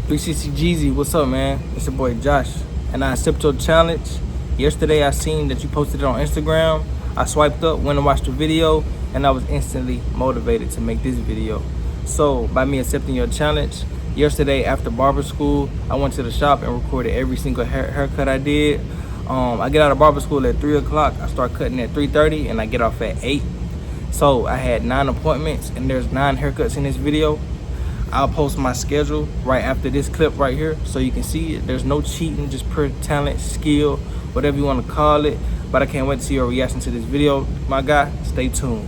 360 Jeezy, what's up, man? It's your boy Josh, and I accept your challenge. Yesterday, I seen that you posted it on Instagram. I swiped up, went and watched the video, and I was instantly motivated to make this video. So, by me accepting your challenge, yesterday after barber school, I went to the shop and recorded every single haircut I did. I get out of barber school at 3 o'clock. I start cutting at 3:30, and I get off at 8. So, I had 9 appointments, and there's 9 haircuts in this video. I'll post my schedule right after this clip right here so you can see it. There's no cheating, just pure talent, skill, whatever you want to call it. But I can't wait to see your reaction to this video. My guy, stay tuned.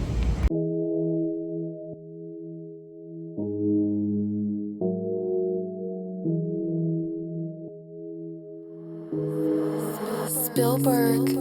Spielberg.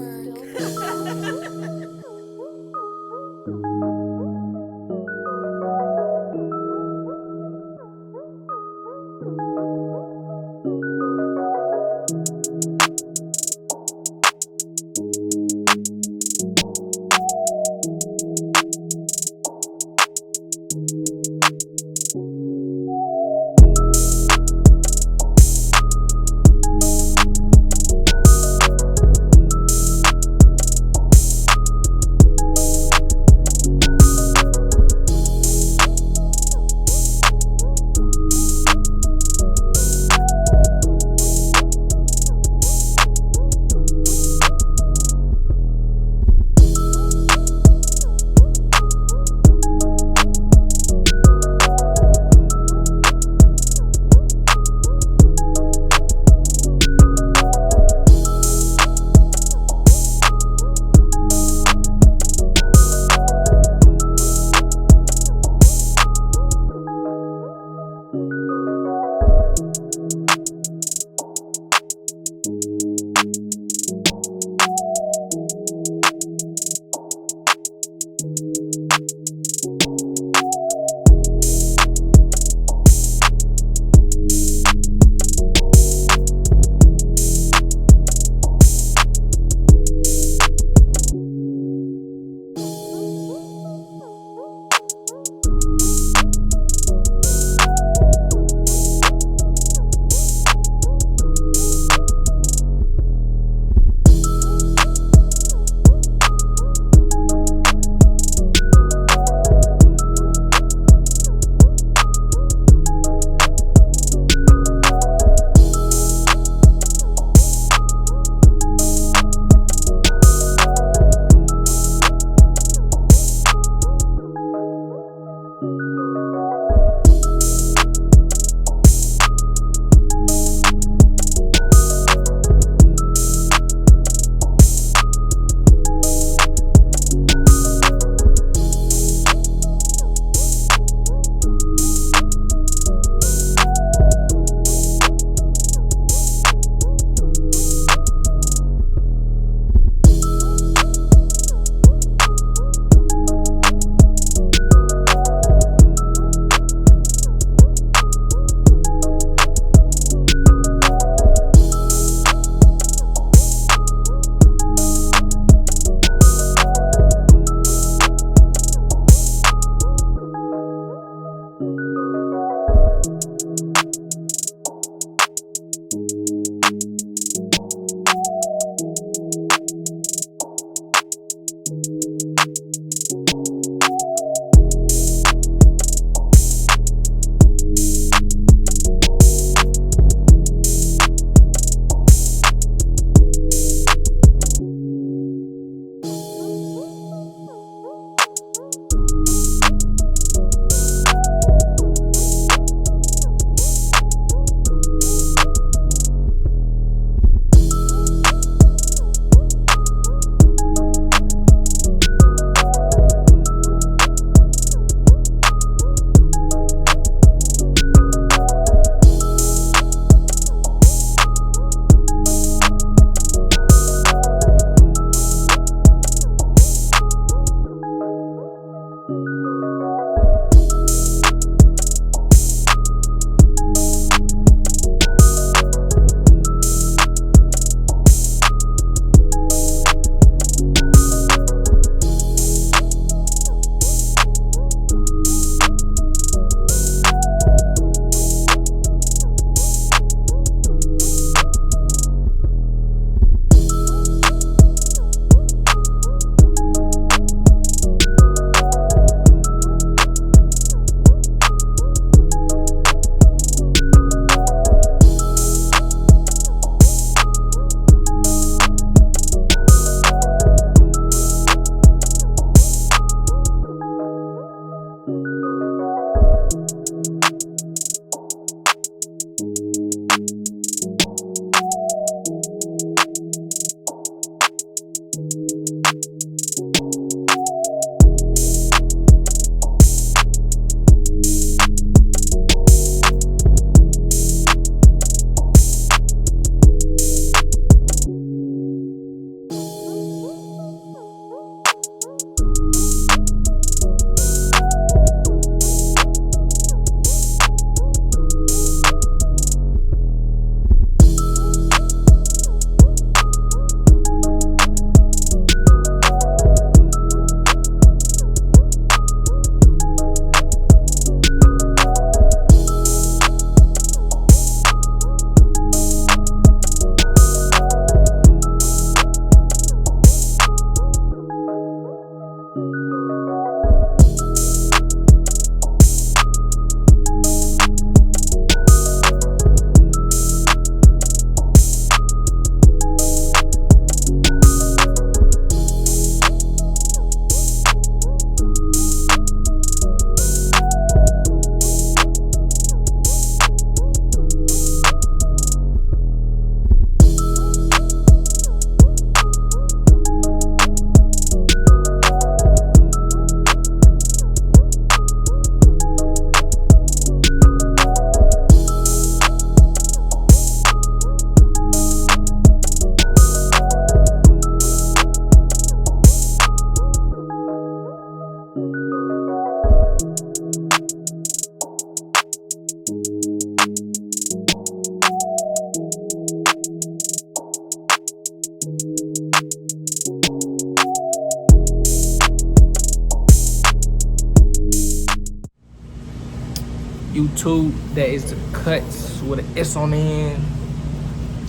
YouTube. That is the cuts with an S on the end.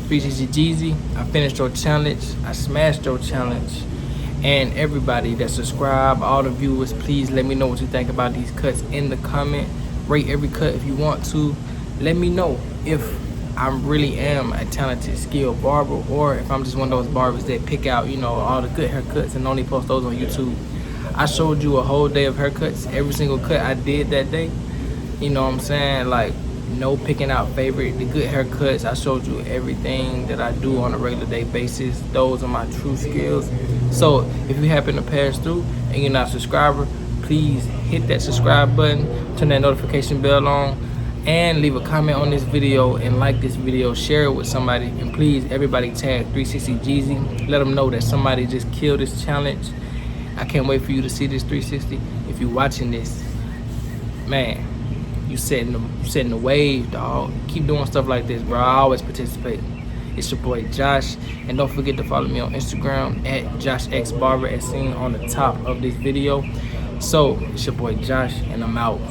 360 Jeezy. I finished your challenge. I smashed your challenge. And everybody that subscribe, all the viewers, please let me know what you think about these cuts in the comment. Rate every cut if you want to. Let me know if I really am a talented, skilled barber, or if I'm just one of those barbers that pick out, you know, all the good haircuts and only post those on YouTube. I showed you a whole day of haircuts. Every single cut I did that day. You know what I'm saying? Like, no picking out favorite, the good haircuts. I showed you everything that I do on a regular day basis. Those are my true skills. So if you happen to pass through and you're not a subscriber, please hit that subscribe button, turn that notification bell on, and leave a comment on this video and like this video, share it with somebody, and please everybody tag 360 Jeezy. Let them know that somebody just killed this challenge. I can't wait for you to see this 360. If you're watching this, man, you setting the wave, dog. Keep doing stuff like this, bro. I always participate. It's your boy Josh, and don't forget to follow me on Instagram at JoshXBarber as seen on the top of this video. So it's your boy Josh, and I'm out.